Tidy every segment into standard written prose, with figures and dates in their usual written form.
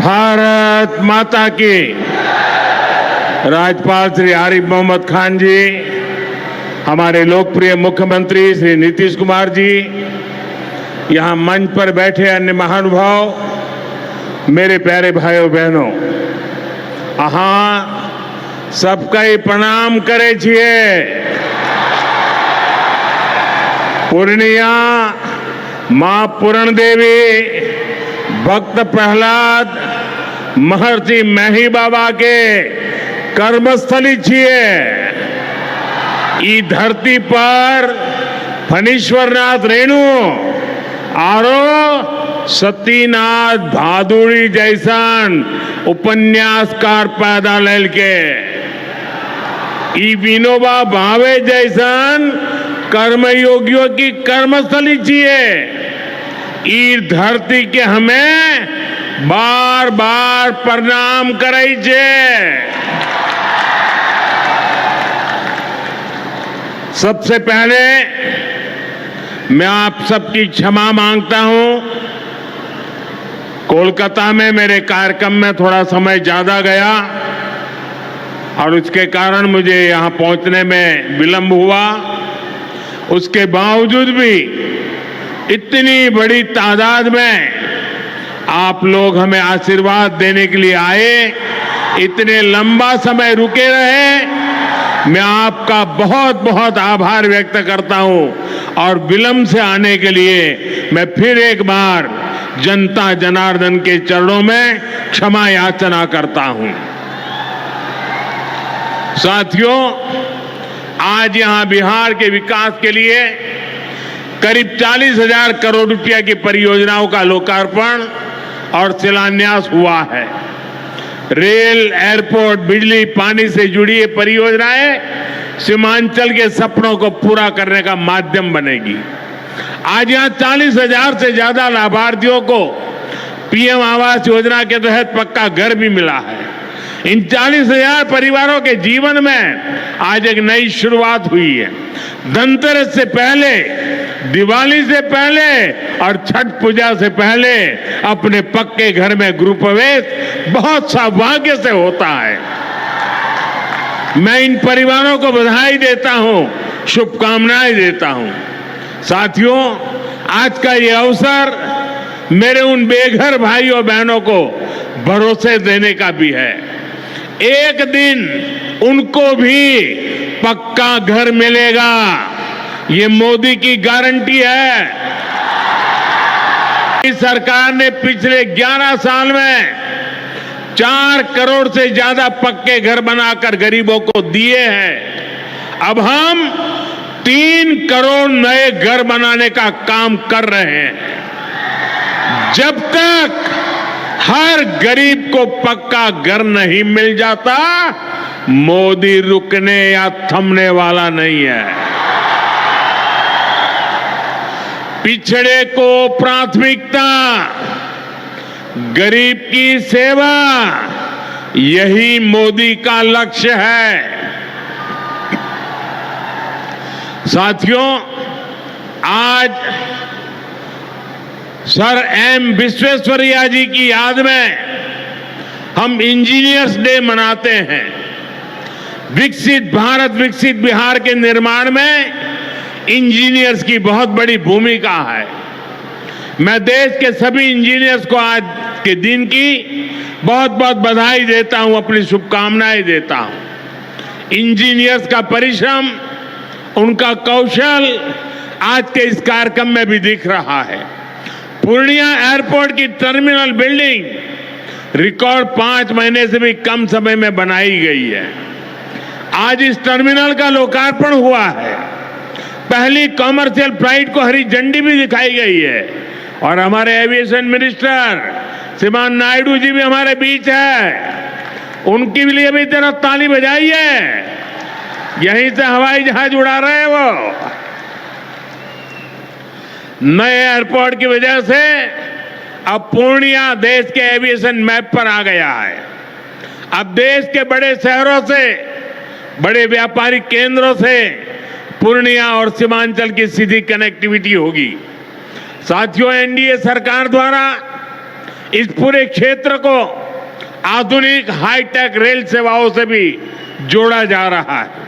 भारत माता की। राज्यपाल श्री आरिफ मोहम्मद खान जी, हमारे लोकप्रिय मुख्यमंत्री श्री नीतीश कुमार जी, यहां मंच पर बैठे अन्य महानुभाव, मेरे प्यारे भाइयों बहनों, अहाँ सबका प्रणाम करे छिए। पूर्णिया मां पूरण देवी, भक्त प्रहलाद, महर्षि मेही बाबा के कर्मस्थली छिए। ई धरती पर फणीश्वरनाथ रेणु आरो सतीनाथ भादुड़ी जैसन उपन्यासकार पैदा लेल के, ई विनोबा भावे जैसन कर्मयोगियों की कर्मस्थली छिए। ई धरती के हमें बार बार प्रणाम करे छे। सबसे पहले मैं आप सबकी क्षमा मांगता हूं। कोलकाता में मेरे कार्यक्रम में थोड़ा समय ज्यादा गया और उसके कारण मुझे यहां पहुंचने में विलंब हुआ। उसके बावजूद भी इतनी बड़ी तादाद में आप लोग हमें आशीर्वाद देने के लिए आए, इतने लंबा समय रुके रहे, मैं आपका बहुत बहुत आभार व्यक्त करता हूं। और विलंब से आने के लिए मैं फिर एक बार जनता जनार्दन के चरणों में क्षमा याचना करता हूं। साथियों, आज यहां बिहार के विकास के लिए करीब 40,000 करोड़ रुपया की परियोजनाओं का लोकार्पण और शिलान्यास हुआ है। रेल, एयरपोर्ट, बिजली, पानी से जुड़ी ये परियोजनाएं सीमांचल के सपनों को पूरा करने का माध्यम बनेगी। आज यहां 40,000 से ज्यादा लाभार्थियों को पीएम आवास योजना के तहत पक्का घर भी मिला है। इन 40,000 परिवारों के जीवन में आज एक नई शुरुआत हुई है। धनतेरस से पहले, दिवाली से पहले और छठ पूजा से पहले अपने पक्के घर में गृह प्रवेश बहुत सौभाग्य से होता है। मैं इन परिवारों को बधाई देता हूं, शुभकामनाएं देता हूं। साथियों, आज का ये अवसर मेरे उन बेघर भाइयों बहनों को भरोसे देने का भी है। एक दिन उनको भी पक्का घर मिलेगा, ये मोदी की गारंटी है। इस सरकार ने पिछले 11 साल में 4 करोड़ से ज्यादा पक्के घर बनाकर गरीबों को दिए हैं। अब हम 3 करोड़ नए घर बनाने का काम कर रहे हैं। जब तक हर गरीब को पक्का घर नहीं मिल जाता, मोदी रुकने या थमने वाला नहीं है। पिछड़े को प्राथमिकता, गरीब की सेवा, यही मोदी का लक्ष्य है। साथियों, आज सर एम विश्वेश्वरैया जी की याद में हम इंजीनियर्स डे मनाते हैं। विकसित भारत, विकसित बिहार के निर्माण में इंजीनियर्स की बहुत बड़ी भूमिका है। मैं देश के सभी इंजीनियर्स को आज के दिन की बहुत बहुत बधाई देता हूं, अपनी शुभकामनाएं देता हूं। इंजीनियर्स का परिश्रम, उनका कौशल आज के इस कार्यक्रम में भी दिख रहा है। पूर्णिया एयरपोर्ट की टर्मिनल बिल्डिंग रिकॉर्ड 5 महीने से भी कम समय में बनाई गई है। आज इस टर्मिनल का लोकार्पण हुआ है। पहली कॉमर्शियल फ्लाइट को हरी झंडी भी दिखाई गई है। और हमारे एविएशन मिनिस्टर श्रीमान नायडू जी भी हमारे बीच है। उनके लिए भी जरा ताली बजाइए। यहीं से हवाई जहाज उड़ा रहे हैं वो। नए एयरपोर्ट की वजह से अब पूर्णिया देश के एविएशन मैप पर आ गया है। अब देश के बड़े शहरों से, बड़े व्यापारिक केंद्रों से पूर्णिया और सीमांचल की सीधी कनेक्टिविटी होगी। साथियों, एनडीए सरकार द्वारा इस पूरे क्षेत्र को आधुनिक हाईटेक रेल सेवाओं से भी जोड़ा जा रहा है।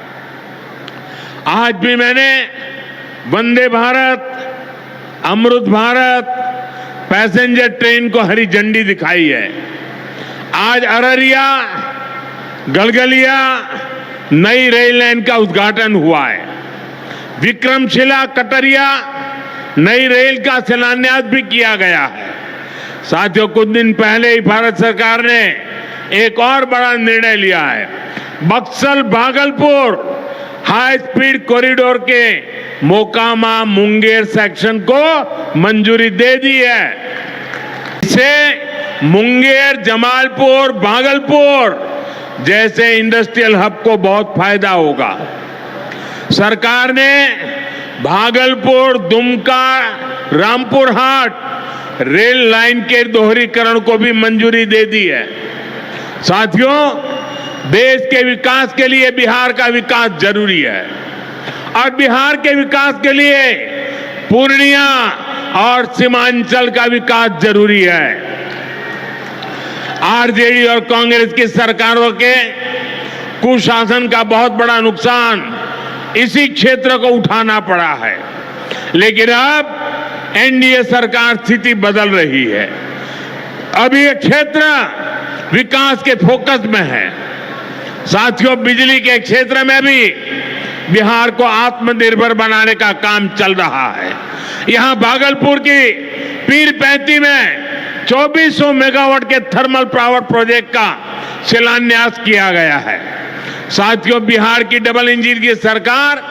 आज भी मैंने वंदे भारत, अमृत भारत पैसेंजर ट्रेन को हरी झंडी दिखाई है। आज अररिया गलगलिया नई रेल लाइन का उद्घाटन हुआ है। विक्रमशिला कटरिया नई रेल का शिलान्यास भी किया गया है। साथियों, कुछ दिन पहले ही भारत सरकार ने एक और बड़ा निर्णय लिया है। Buxar Bhagalpur high speed corridor के मोकामा मुंगेर सेक्शन को मंजूरी दे दी है। इससे मुंगेर, जमालपुर, भागलपुर जैसे इंडस्ट्रियल हब को बहुत फायदा होगा। सरकार ने भागलपुर, दुमका, रामपुर हाट रेल लाइन के दोहरीकरण को भी मंजूरी दे दी है। साथियों, देश के विकास के लिए बिहार का विकास जरूरी है और बिहार के विकास के लिए पूर्णिया और सीमांचल का विकास जरूरी है। आरजेडी और कांग्रेस की सरकारों के कुशासन का बहुत बड़ा नुकसान इसी क्षेत्र को उठाना पड़ा है, लेकिन अब एनडीए सरकार स्थिति बदल रही है। अब ये क्षेत्र विकास के फोकस में है। साथियों, बिजली के क्षेत्र में भी बिहार को आत्मनिर्भर बनाने का काम चल रहा है। यहां भागलपुर की पीरपैंती में 2400 मेगावाट के थर्मल पावर प्रोजेक्ट का शिलान्यास किया गया है। साथियों, बिहार की डबल इंजन की सरकार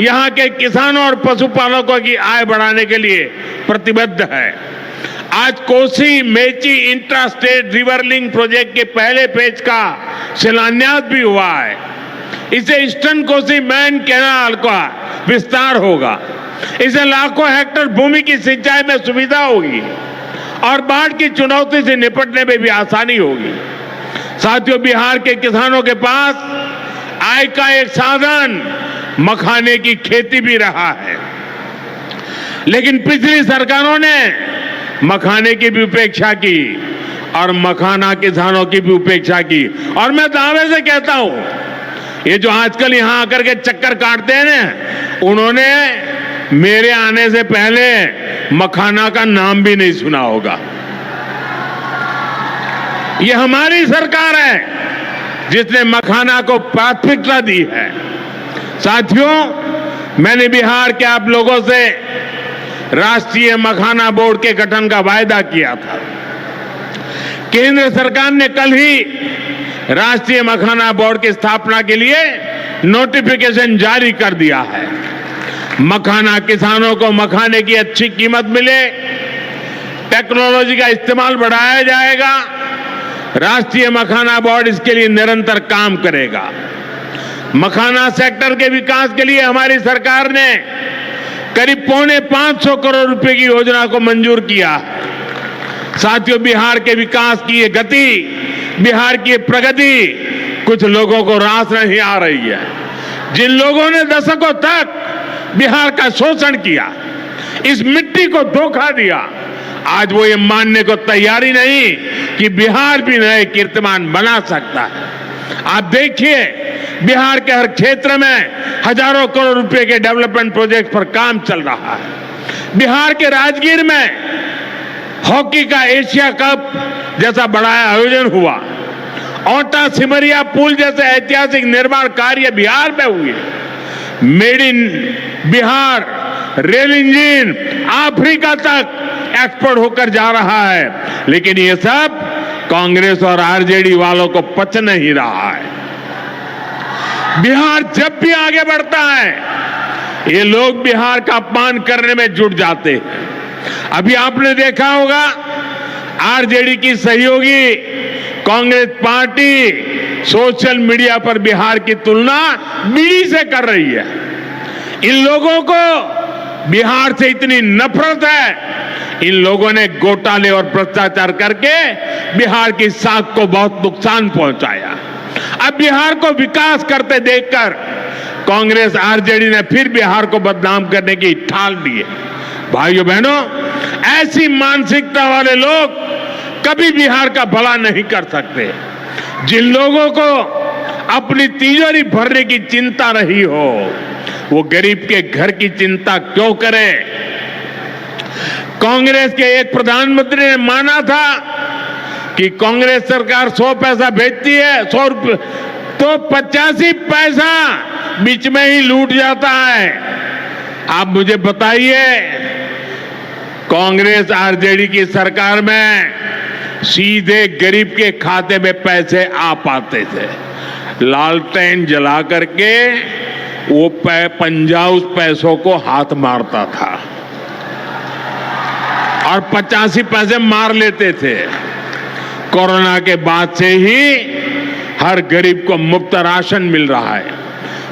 यहां के किसानों और पशुपालकों की आय बढ़ाने के लिए प्रतिबद्ध है। आज Kosi Mechi intra state river link project के पहले फेज का शिलान्यास भी हुआ है। इसे ईस्टर्न कोसी मेन कैनाल का विस्तार होगा। इसे लाखों हेक्टेयर भूमि की सिंचाई में सुविधा होगी और बाढ़ की चुनौती से निपटने में भी आसानी होगी। साथियों, बिहार के किसानों के पास आय का एक साधन मखाने की खेती भी रहा है, लेकिन पिछली सरकारों ने मखाने की भी उपेक्षा की और मखाना किसानों की भी उपेक्षा की। और मैं दावे से कहता हूं, ये जो आजकल यहां आकर के चक्कर काटते हैं ना, उन्होंने मेरे आने से पहले मखाना का नाम भी नहीं सुना होगा। ये हमारी सरकार है जिसने मखाना को प्राथमिकता दी है। साथियों, मैंने बिहार के आप लोगों से राष्ट्रीय मखाना बोर्ड के गठन का वायदा किया था। केंद्र सरकार ने कल ही राष्ट्रीय मखाना बोर्ड की स्थापना के लिए नोटिफिकेशन जारी कर दिया है। मखाना किसानों को मखाने की अच्छी कीमत मिले, टेक्नोलॉजी का इस्तेमाल बढ़ाया जाएगा। राष्ट्रीय मखाना बोर्ड इसके लिए निरंतर काम करेगा। मखाना सेक्टर के विकास के लिए हमारी सरकार ने करीब 550 करोड़ रुपए की योजना को मंजूर किया है। साथियों, बिहार के विकास की ये गति, बिहार की ये प्रगति कुछ लोगों को रास नहीं आ रही है। जिन लोगों ने दशकों तक बिहार का शोषण किया, इस मिट्टी को धोखा दिया, आज वो ये मानने को तैयारी नहीं कि बिहार भी नए कीर्तिमान बना सकता है। आप देखिए, बिहार के हर क्षेत्र में हजारों करोड़ रुपए के डेवलपमेंट प्रोजेक्ट पर काम चल रहा है। बिहार के राजगीर में हॉकी का एशिया कप जैसा बड़ा आयोजन हुआ। औटा सिमरिया पुल जैसे ऐतिहासिक निर्माण कार्य बिहार में हुए। Made in Bihar rail engine Africa तक एक्सपोर्ट होकर जा रहा है, लेकिन ये सब कांग्रेस और आरजेडी वालों को पच नहीं रहा है। बिहार जब भी आगे बढ़ता है, ये लोग बिहार का अपमान करने में जुट जाते हैं। अभी आपने देखा होगा, आरजेडी की सहयोगी कांग्रेस पार्टी सोशल मीडिया पर बिहार की तुलना बीड़ी से कर रही है। इन लोगों को बिहार से इतनी नफरत है, इन लोगों ने घोटाले और भ्रष्टाचार करके बिहार की साख को बहुत नुकसान पहुंचाया। अब बिहार को विकास करते देखकर कांग्रेस आरजेडी ने फिर बिहार को बदनाम करने की ठान ली है। भाइयों बहनों, ऐसी मानसिकता वाले लोग कभी बिहार का भला नहीं कर सकते। जिन लोगों को अपनी तिजोरी भरने की चिंता रही हो, वो गरीब के घर की चिंता क्यों करे? कांग्रेस के एक प्रधानमंत्री ने माना था कि कांग्रेस सरकार 100 पैसा भेजती है, 100 रुपये, तो 85 पैसा बीच में ही लूट जाता है। आप मुझे बताइए, कांग्रेस आरजेडी की सरकार में सीधे गरीब के खाते में पैसे आ पाते थे। लालटेन जला करके वो पंजाब पैसों को हाथ मारता था और 85 पैसे मार लेते थे। कोरोना के बाद से ही हर गरीब को मुफ्त राशन मिल रहा है।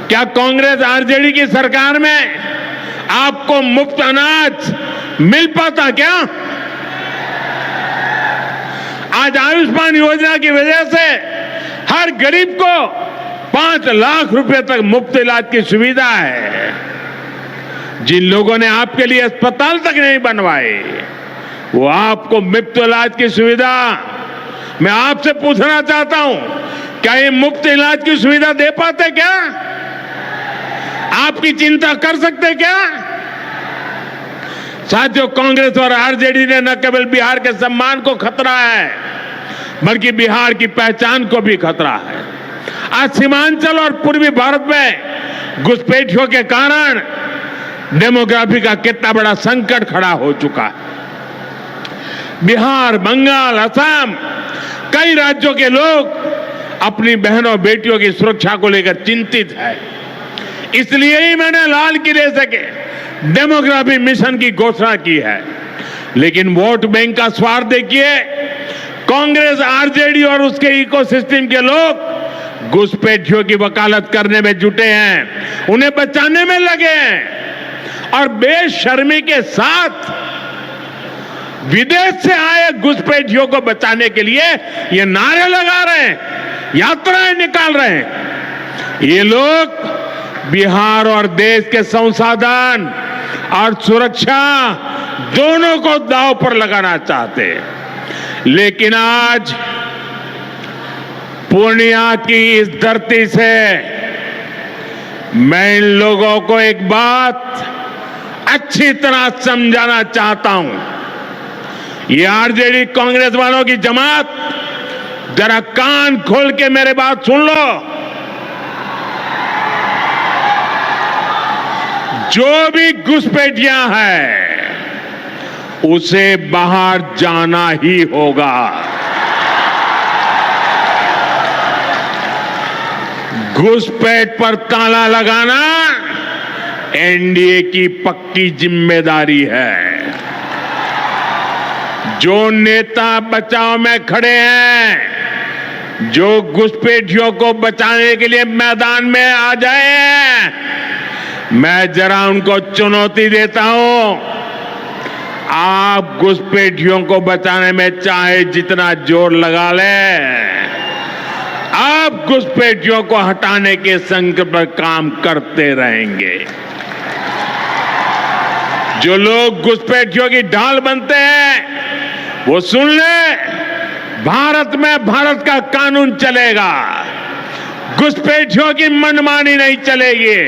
क्या कांग्रेस आरजेडी की सरकार में आपको मुफ्त अनाज मिल पाता क्या? आज आयुष्मान योजना की वजह से हर गरीब को 5 लाख रुपए तक मुफ्त इलाज की सुविधा है। जिन लोगों ने आपके लिए अस्पताल तक नहीं बनवाए, वो आपको मुफ्त इलाज की सुविधा, मैं आपसे पूछना चाहता हूं, क्या ये मुफ्त इलाज की सुविधा दे पाते क्या? आपकी चिंता कर सकते क्या? साथियों, कांग्रेस और आरजेडी ने न केवल बिहार के सम्मान को खतरा है, बल्कि बिहार की पहचान को भी खतरा है। आज सीमांचल और पूर्वी भारत में घुसपैठियों के कारण डेमोग्राफी का कितना बड़ा संकट खड़ा हो चुका है। बिहार, बंगाल, असम, कई राज्यों के लोग अपनी बहनों बेटियों की सुरक्षा को लेकर चिंतित है। इसलिए ही मैंने लाल किले से डेमोग्राफी मिशन की घोषणा की है। लेकिन वोट बैंक का स्वार्थ देखिए, कांग्रेस, आरजेडी और उसके इकोसिस्टम के लोग घुसपैठियों की वकालत करने में जुटे हैं, उन्हें बचाने में लगे हैं और बेशर्मी के साथ विदेश से आए घुसपैठियों को बचाने के लिए ये नारे लगा रहे हैं, यात्राएं निकाल रहे हैं। ये लोग बिहार और देश के संसाधन और सुरक्षा दोनों को दांव पर लगाना चाहते हैं। लेकिन आज पूर्णिया की इस धरती से मैं इन लोगों को एक बात अच्छी तरह समझाना चाहता हूं। ये आरजेडी कांग्रेस वालों की जमात, जरा कान खोल के मेरे बात सुन लो। जो भी घुसपैठिया है उसे बाहर जाना ही होगा। घुसपैठ पर ताला लगाना एनडीए की पक्की जिम्मेदारी है। जो नेता बचाव में खड़े हैं, जो घुसपैठियों को बचाने के लिए मैदान में आ जाए, मैं जरा उनको चुनौती देता हूं। आप घुसपैठियों को बचाने में चाहे जितना जोर लगा लें, आप घुसपैठियों को हटाने के संकल्प पर काम करते रहेंगे। जो लोग घुसपैठियों की ढाल बनते हैं, वो सुन ले, भारत में भारत का कानून चलेगा, घुसपैठियों की मनमानी नहीं चलेगी।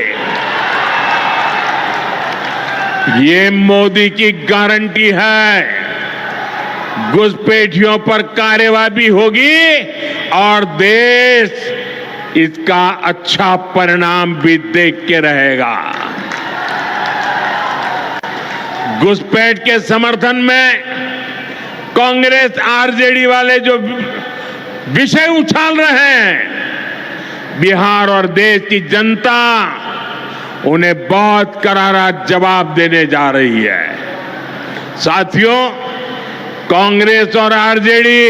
ये मोदी की गारंटी है। घुसपैठियों पर कार्रवाई होगी और देश इसका अच्छा परिणाम भी देख के रहेगा। घुसपैठ के समर्थन में कांग्रेस, आरजेडी वाले जो विषय उछाल रहे हैं, बिहार और देश की जनता उन्हें बहुत करारा जवाब देने जा रही है। साथियों, कांग्रेस और आरजेडी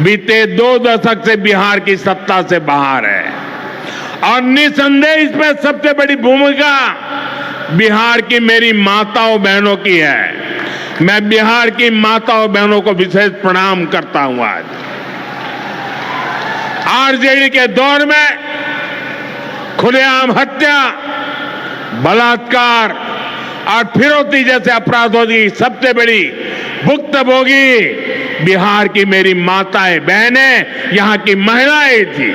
बीते 2 दशक से बिहार की सत्ता से बाहर है और निसंदेह इसमें सबसे बड़ी भूमिका बिहार की मेरी माताओं बहनों की है। मैं बिहार की माताओं बहनों को विशेष प्रणाम करता हूं। आज आरजेडी के दौर में खुलेआम हत्या, बलात्कार और फिरौती जैसे अपराधों की सबसे बड़ी भुक्तभोगी बिहार की मेरी माताएं बहनें, यहां की महिलाएं थी।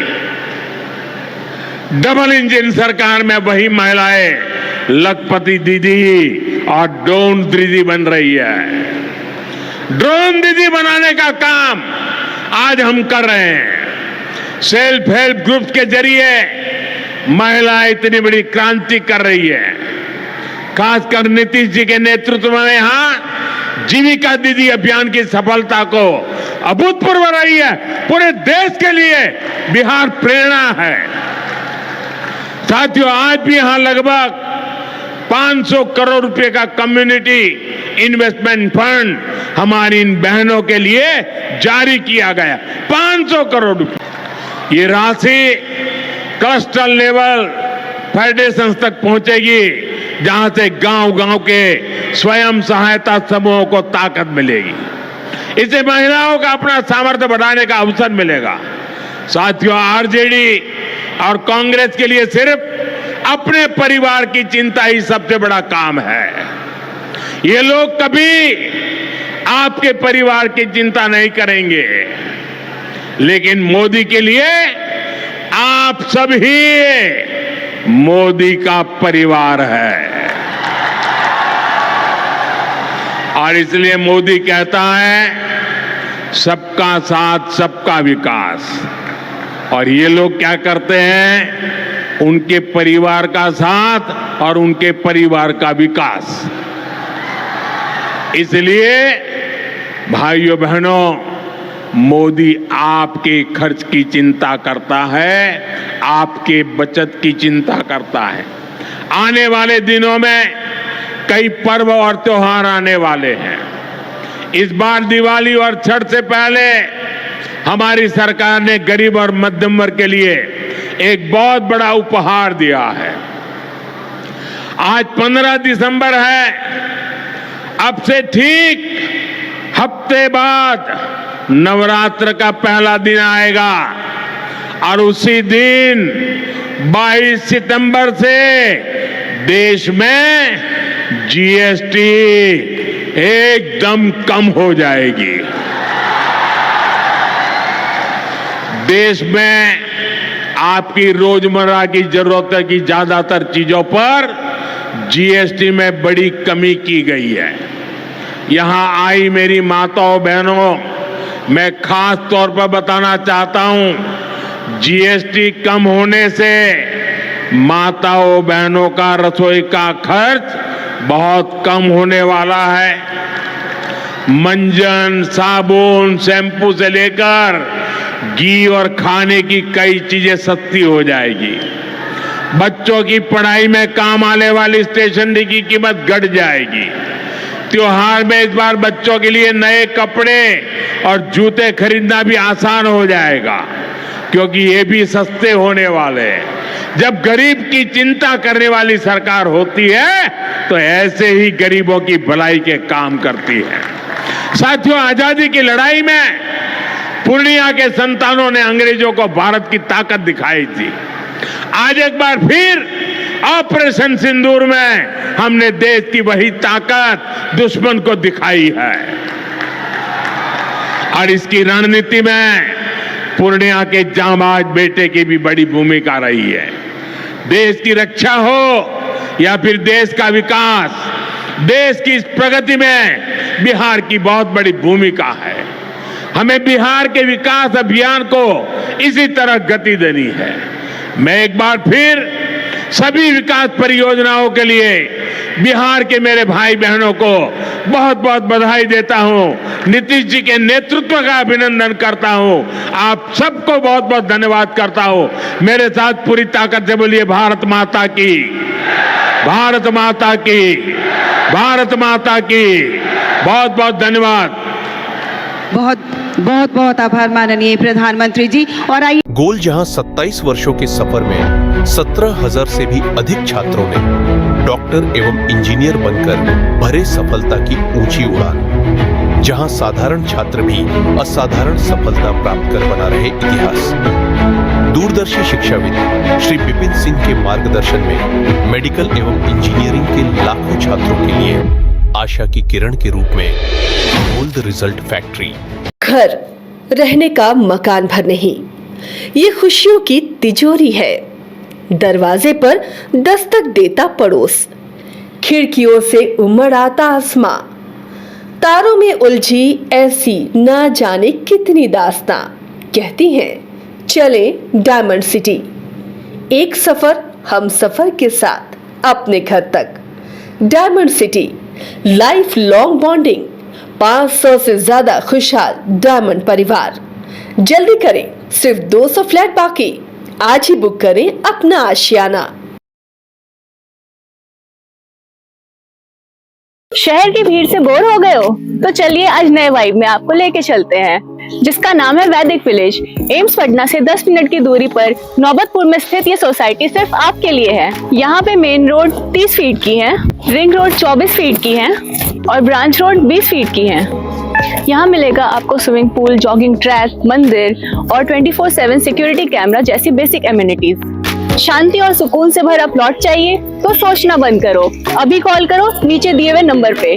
डबल इंजन सरकार में वही महिलाएं लखपति दीदी और ड्रोन दीदी बन रही है। ड्रोन दीदी बनाने का काम आज हम कर रहे हैं। सेल्फ हेल्प ग्रुप्स के जरिए महिलाएं इतनी बड़ी क्रांति कर रही है। खासकर नीतीश जी के नेतृत्व में यहां जीविका दीदी अभियान की सफलता को अभूतपूर्व रही है। पूरे देश के लिए बिहार प्रेरणा है। साथियों, आज भी यहां लगभग 500 करोड़ रुपए का कम्युनिटी इन्वेस्टमेंट फंड हमारी इन बहनों के लिए जारी किया गया। 500 करोड़ रुपए। ये राशि क्लस्टर लेवल फेडरेशन तक पहुंचेगी, जहां से गांव-गांव के स्वयं सहायता समूहों को ताकत मिलेगी। इससे महिलाओं का अपना सामर्थ्य बढ़ाने का अवसर मिलेगा। साथियों, आरजेडी और कांग्रेस के लिए सिर्फ अपने परिवार की चिंता ही सबसे बड़ा काम है। ये लोग कभी आपके परिवार की चिंता नहीं करेंगे, लेकिन मोदी के लिए आप सब ही मोदी का परिवार है। और इसलिए मोदी कहता है सबका साथ सबका विकास। और ये लोग क्या करते हैं? उनके परिवार का साथ और उनके परिवार का विकास। इसलिए भाइयों बहनों, मोदी आपके खर्च की चिंता करता है, आपके बचत की चिंता करता है। आने वाले दिनों में कई पर्व और त्योहार आने वाले हैं। इस बार दिवाली और छठ से पहले हमारी सरकार ने गरीब और मध्यम वर्ग के लिए एक बहुत बड़ा उपहार दिया है। आज 15 दिसंबर है। अब से ठीक हफ्ते बाद नवरात्र का पहला दिन आएगा और उसी दिन 22 सितंबर से देश में जीएसटी एकदम कम हो जाएगी। देश में आपकी रोजमर्रा की जरूरत की ज्यादातर चीजों पर जीएसटी में बड़ी कमी की गई है। यहां आई मेरी माताओं बहनों, मैं खास तौर पर बताना चाहता हूं, जीएसटी कम होने से माताओं बहनों का रसोई का खर्च बहुत कम होने वाला है। मंजन, साबुन, शैम्पू से लेकर घी और खाने की कई चीजें सस्ती हो जाएगी। बच्चों की पढ़ाई में काम आने वाली स्टेशनरी की कीमत घट जाएगी। त्योहार में इस बार बच्चों के लिए नए कपड़े और जूते खरीदना भी आसान हो जाएगा, क्योंकि ये भी सस्ते होने वाले हैं। जब गरीब की चिंता करने वाली सरकार होती है तो ऐसे ही गरीबों की भलाई के काम करती है। साथियों, आजादी की लड़ाई में पूर्णिया के संतानों ने अंग्रेजों को भारत की ताकत दिखाई थी। आज एक बार फिर ऑपरेशन सिंदूर में हमने देश की वही ताकत दुश्मन को दिखाई है। और इसकी रणनीति में पूर्णिया के जांबाज बेटे की भी बड़ी भूमिका रही है। देश की रक्षा हो या फिर देश का विकास, देश की इस प्रगति में बिहार की बहुत बड़ी भूमिका है। हमें बिहार के विकास अभियान को इसी तरह गति देनी है। मैं एक बार फिर सभी विकास परियोजनाओं के लिए बिहार के मेरे भाई बहनों को बहुत बहुत बधाई देता हूं। नीतीश जी के नेतृत्व का अभिनंदन करता हूं। आप सबको बहुत बहुत धन्यवाद करता हूं। मेरे साथ पूरी ताकत से बोलिए भारत माता की, भारत माता की, भारत माता की। बहुत बहुत धन्यवाद। बहुत आभार माननीय प्रधानमंत्री जी। और आइए, गोल जहां 27 वर्षों के सफर में 17,000 से भी अधिक छात्रों ने डॉक्टर एवं इंजीनियर बनकर भरे सफलता की ऊंची उड़ान। जहां साधारण छात्र भी असाधारण सफलता प्राप्त कर बना रहे इतिहास। दूरदर्शी शिक्षाविद श्री विपिन सिंह के मार्गदर्शन में मेडिकल एवं इंजीनियरिंग के लाखों छात्रों के लिए आशा की किरण के रूप में गोल्ड रिजल्ट फैक्ट्री। घर रहने का मकान भर नहीं, ये खुशियों की तिजोरी है। दरवाजे पर दस्तक देता पड़ोस, खिड़कियों से उमड़ आता आसमां, तारों में उलझी ऐसी ना जाने कितनी दास्तां। कहती हैं चले डायमंड सिटी, एक सफर हम सफर के साथ अपने घर तक। Diamond city, life long bonding, 500 से ज्यादा खुशहाल डायमंड परिवार। जल्दी करें, सिर्फ 200 फ्लैट बाकी। आज ही बुक करें अपना आशियाना। शहर की भीड़ से बोर हो गए हो? तो चलिए आज नए वाइब में आपको लेके चलते हैं, जिसका नाम है वैदिक विलेज। एम्स पटना से 10 मिनट की दूरी पर नौबतपुर में स्थित ये सोसाइटी सिर्फ आपके लिए है। यहाँ पे मेन रोड 30 फीट की है, रिंग रोड 24 फीट की है और ब्रांच रोड 20 फीट की है। यहाँ मिलेगा आपको स्विमिंग पूल, जॉगिंग ट्रैक, मंदिर और 24/7 सिक्योरिटी कैमरा जैसी बेसिक एमिनिटीज। शांति और सुकून से भरा प्लॉट चाहिए तो सोचना बंद करो, अभी कॉल करो नीचे दिए हुए नंबर पे।